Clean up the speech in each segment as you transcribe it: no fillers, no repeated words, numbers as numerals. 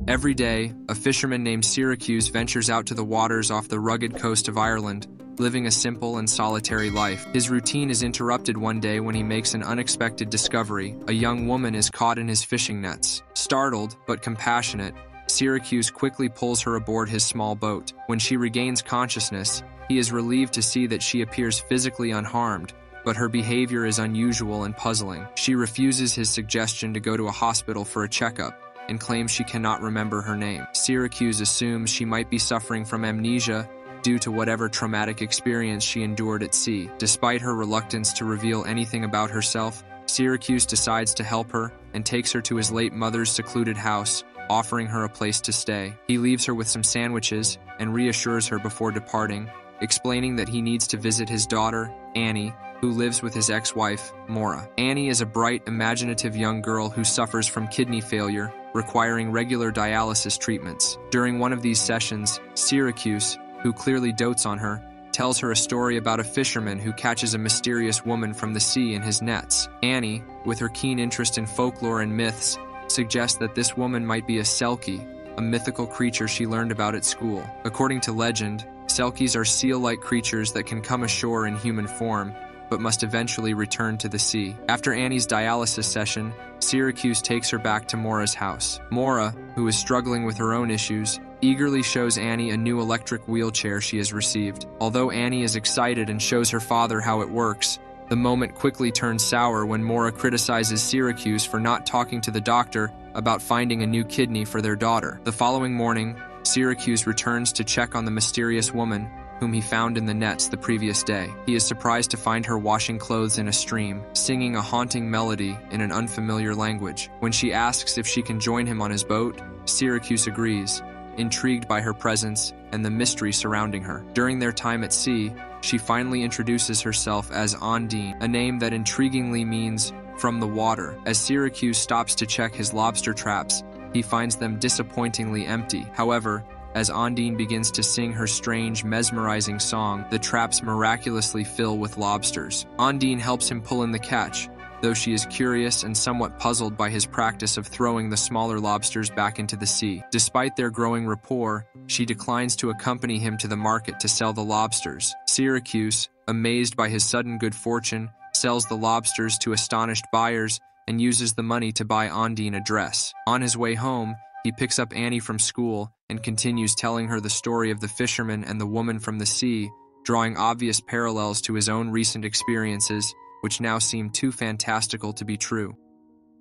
Every day, a fisherman named Syracuse ventures out to the waters off the rugged coast of Ireland, living a simple and solitary life. His routine is interrupted one day when he makes an unexpected discovery. A young woman is caught in his fishing nets. Startled, but compassionate, Syracuse quickly pulls her aboard his small boat. When she regains consciousness, he is relieved to see that she appears physically unharmed, but her behavior is unusual and puzzling. She refuses his suggestion to go to a hospital for a checkup and claims she cannot remember her name. Syracuse assumes she might be suffering from amnesia due to whatever traumatic experience she endured at sea. Despite her reluctance to reveal anything about herself, Syracuse decides to help her and takes her to his late mother's secluded house, offering her a place to stay. He leaves her with some sandwiches and reassures her before departing, explaining that he needs to visit his daughter, Annie, who lives with his ex-wife, Maura. Annie is a bright, imaginative young girl who suffers from kidney failure, requiring regular dialysis treatments. During one of these sessions, Syracuse, who clearly dotes on her, tells her a story about a fisherman who catches a mysterious woman from the sea in his nets. Annie, with her keen interest in folklore and myths, suggests that this woman might be a selkie, a mythical creature she learned about at school. According to legend, selkies are seal-like creatures that can come ashore in human form, but must eventually return to the sea. After Annie's dialysis session, Syracuse takes her back to Maura's house. Maura, who is struggling with her own issues, eagerly shows Annie a new electric wheelchair she has received. Although Annie is excited and shows her father how it works, the moment quickly turns sour when Maura criticizes Syracuse for not talking to the doctor about finding a new kidney for their daughter. The following morning, Syracuse returns to check on the mysterious woman whom he found in the nets the previous day. He is surprised to find her washing clothes in a stream, singing a haunting melody in an unfamiliar language. When she asks if she can join him on his boat, Syracuse agrees, intrigued by her presence and the mystery surrounding her. During their time at sea, she finally introduces herself as Ondine, a name that intriguingly means from the water. As Syracuse stops to check his lobster traps, he finds them disappointingly empty. However, as Ondine begins to sing her strange, mesmerizing song, the traps miraculously fill with lobsters. Ondine helps him pull in the catch, though she is curious and somewhat puzzled by his practice of throwing the smaller lobsters back into the sea. Despite their growing rapport, she declines to accompany him to the market to sell the lobsters. Syracuse, amazed by his sudden good fortune, sells the lobsters to astonished buyers and uses the money to buy Ondine a dress. On his way home, he picks up Annie from school and continues telling her the story of the fisherman and the woman from the sea, drawing obvious parallels to his own recent experiences, which now seem too fantastical to be true.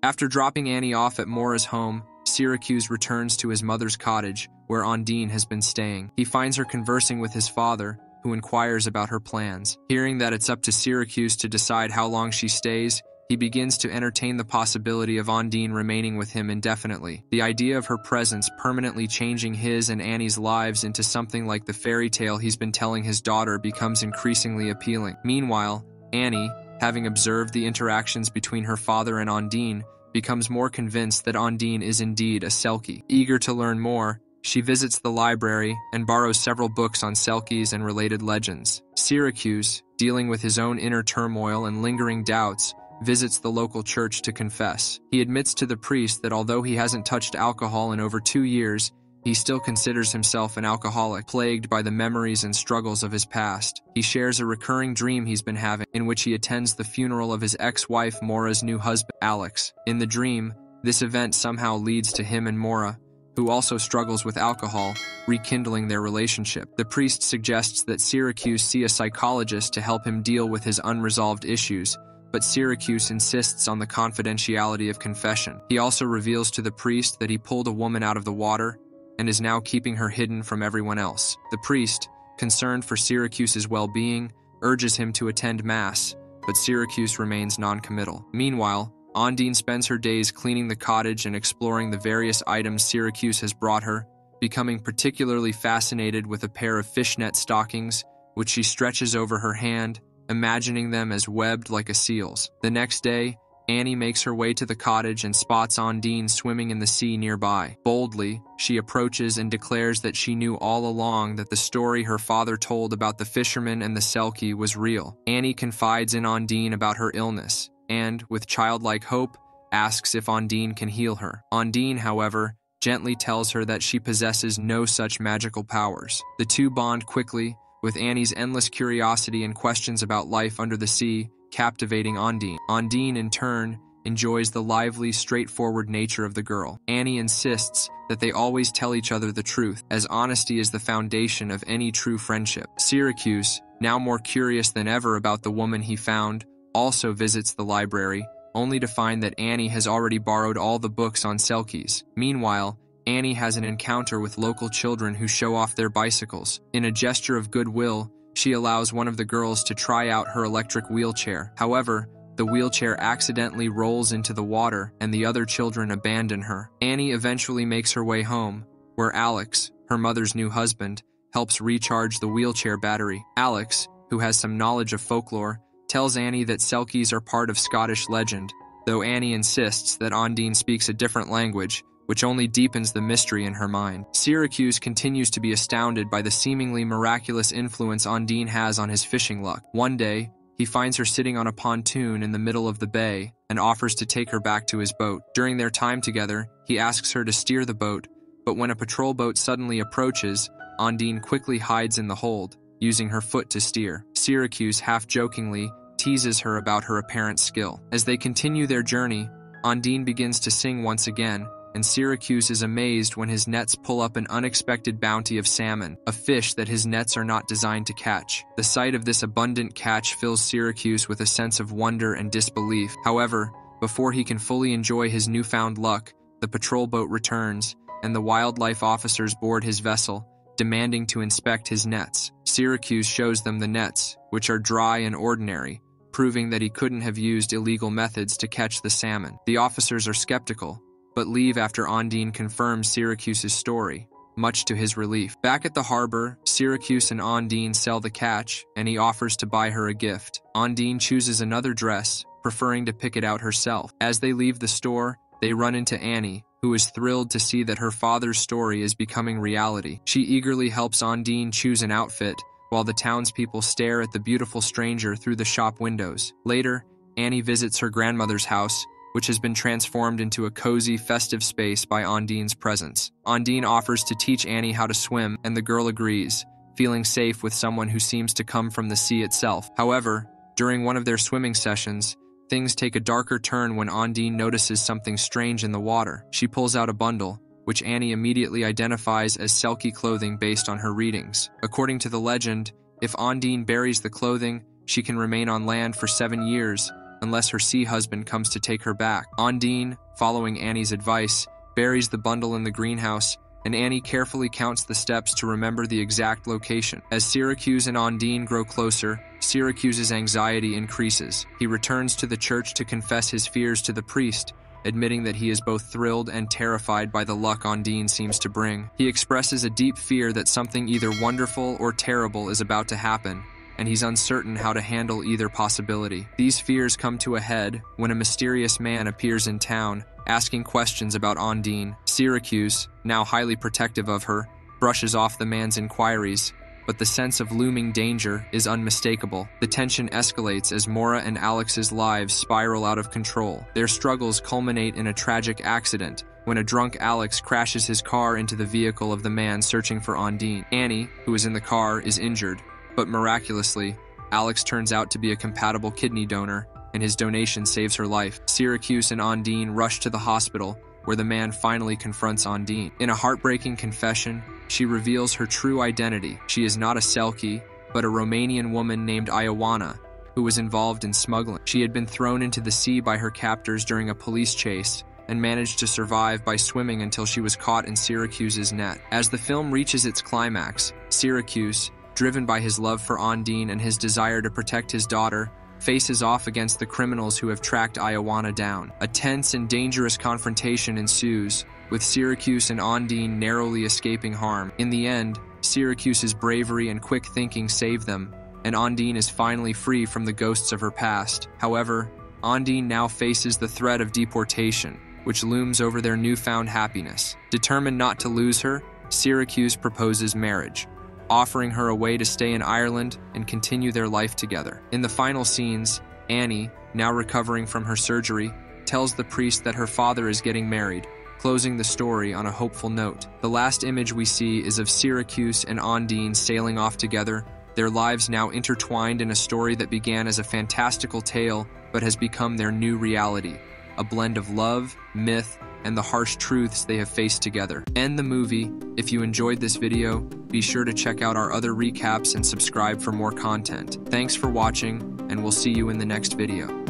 After dropping Annie off at Maura's home, Syracuse returns to his mother's cottage, where Ondine has been staying. He finds her conversing with his father, who inquires about her plans. Hearing that it's up to Syracuse to decide how long she stays, he begins to entertain the possibility of Ondine remaining with him indefinitely. The idea of her presence permanently changing his and Annie's lives into something like the fairy tale he's been telling his daughter becomes increasingly appealing. Meanwhile, Annie, having observed the interactions between her father and Ondine, becomes more convinced that Ondine is indeed a selkie. Eager to learn more, she visits the library and borrows several books on selkies and related legends. Syracuse, dealing with his own inner turmoil and lingering doubts, visits the local church to confess. He admits to the priest that although he hasn't touched alcohol in over 2 years, he still considers himself an alcoholic, plagued by the memories and struggles of his past. He shares a recurring dream he's been having, in which he attends the funeral of his ex-wife Maura's new husband, Alex. In the dream, this event somehow leads to him and Maura, who also struggles with alcohol, rekindling their relationship. The priest suggests that Syracuse see a psychologist to help him deal with his unresolved issues, but Syracuse insists on the confidentiality of confession. He also reveals to the priest that he pulled a woman out of the water and is now keeping her hidden from everyone else. The priest, concerned for Syracuse's well-being, urges him to attend Mass, but Syracuse remains non-committal. Meanwhile, Ondine spends her days cleaning the cottage and exploring the various items Syracuse has brought her, becoming particularly fascinated with a pair of fishnet stockings, which she stretches over her hand, imagining them as webbed like a seal's. The next day, Annie makes her way to the cottage and spots Ondine swimming in the sea nearby. Boldly, she approaches and declares that she knew all along that the story her father told about the fisherman and the selkie was real. Annie confides in Ondine about her illness, and, with childlike hope, asks if Ondine can heal her. Ondine, however, gently tells her that she possesses no such magical powers. The two bond quickly, with Annie's endless curiosity and questions about life under the sea captivating Ondine. Ondine, in turn, enjoys the lively, straightforward nature of the girl. Annie insists that they always tell each other the truth, as honesty is the foundation of any true friendship. Syracuse, now more curious than ever about the woman he found, also visits the library, only to find that Annie has already borrowed all the books on Selkies. Meanwhile, Annie has an encounter with local children who show off their bicycles. In a gesture of goodwill, she allows one of the girls to try out her electric wheelchair. However, the wheelchair accidentally rolls into the water and the other children abandon her. Annie eventually makes her way home, where Alex, her mother's new husband, helps recharge the wheelchair battery. Alex, who has some knowledge of folklore, tells Annie that Selkies are part of Scottish legend, though Annie insists that Ondine speaks a different language, which only deepens the mystery in her mind. Syracuse continues to be astounded by the seemingly miraculous influence Ondine has on his fishing luck. One day, he finds her sitting on a pontoon in the middle of the bay and offers to take her back to his boat. During their time together, he asks her to steer the boat, but when a patrol boat suddenly approaches, Ondine quickly hides in the hold, using her foot to steer. Syracuse half-jokingly teases her about her apparent skill. As they continue their journey, Ondine begins to sing once again, and Syracuse is amazed when his nets pull up an unexpected bounty of salmon, a fish that his nets are not designed to catch. The sight of this abundant catch fills Syracuse with a sense of wonder and disbelief. However, before he can fully enjoy his newfound luck, the patrol boat returns, and the wildlife officers board his vessel, demanding to inspect his nets. Syracuse shows them the nets, which are dry and ordinary, proving that he couldn't have used illegal methods to catch the salmon. The officers are skeptical, but leave after Ondine confirms Syracuse's story, much to his relief. Back at the harbor, Syracuse and Ondine sell the catch, and he offers to buy her a gift. Ondine chooses another dress, preferring to pick it out herself. As they leave the store, they run into Annie, who is thrilled to see that her father's story is becoming reality. She eagerly helps Ondine choose an outfit, while the townspeople stare at the beautiful stranger through the shop windows. Later, Annie visits her grandmother's house, which has been transformed into a cozy, festive space by Ondine's presence. Ondine offers to teach Annie how to swim, and the girl agrees, feeling safe with someone who seems to come from the sea itself. However, during one of their swimming sessions, things take a darker turn when Ondine notices something strange in the water. She pulls out a bundle, which Annie immediately identifies as Selkie clothing based on her readings. According to the legend, if Ondine buries the clothing, she can remain on land for 7 years, unless her sea husband comes to take her back. Ondine, following Annie's advice, buries the bundle in the greenhouse, and Annie carefully counts the steps to remember the exact location. As Syracuse and Ondine grow closer, Syracuse's anxiety increases. He returns to the church to confess his fears to the priest, admitting that he is both thrilled and terrified by the luck Ondine seems to bring. He expresses a deep fear that something either wonderful or terrible is about to happen, and he's uncertain how to handle either possibility. These fears come to a head when a mysterious man appears in town, asking questions about Ondine. Syracuse, now highly protective of her, brushes off the man's inquiries, but the sense of looming danger is unmistakable. The tension escalates as Maura and Alex's lives spiral out of control. Their struggles culminate in a tragic accident, when a drunk Alex crashes his car into the vehicle of the man searching for Ondine. Annie, who is in the car, is injured, but miraculously, Alex turns out to be a compatible kidney donor, and his donation saves her life. Syracuse and Ondine rush to the hospital, where the man finally confronts Ondine. In a heartbreaking confession, she reveals her true identity. She is not a Selkie, but a Romanian woman named Ioana, who was involved in smuggling. She had been thrown into the sea by her captors during a police chase, and managed to survive by swimming until she was caught in Syracuse's net. As the film reaches its climax, Syracuse, driven by his love for Ondine and his desire to protect his daughter, faces off against the criminals who have tracked Ioana down. A tense and dangerous confrontation ensues, with Syracuse and Ondine narrowly escaping harm. In the end, Syracuse's bravery and quick thinking save them, and Ondine is finally free from the ghosts of her past. However, Ondine now faces the threat of deportation, which looms over their newfound happiness. Determined not to lose her, Syracuse proposes marriage, offering her a way to stay in Ireland and continue their life together. In the final scenes, Annie, now recovering from her surgery, tells the priest that her father is getting married, closing the story on a hopeful note. The last image we see is of Syracuse and Ondine sailing off together, their lives now intertwined in a story that began as a fantastical tale but has become their new reality, a blend of love, myth, and the harsh truths they have faced together. End the movie. If you enjoyed this video, be sure to check out our other recaps and subscribe for more content. Thanks for watching, and we'll see you in the next video.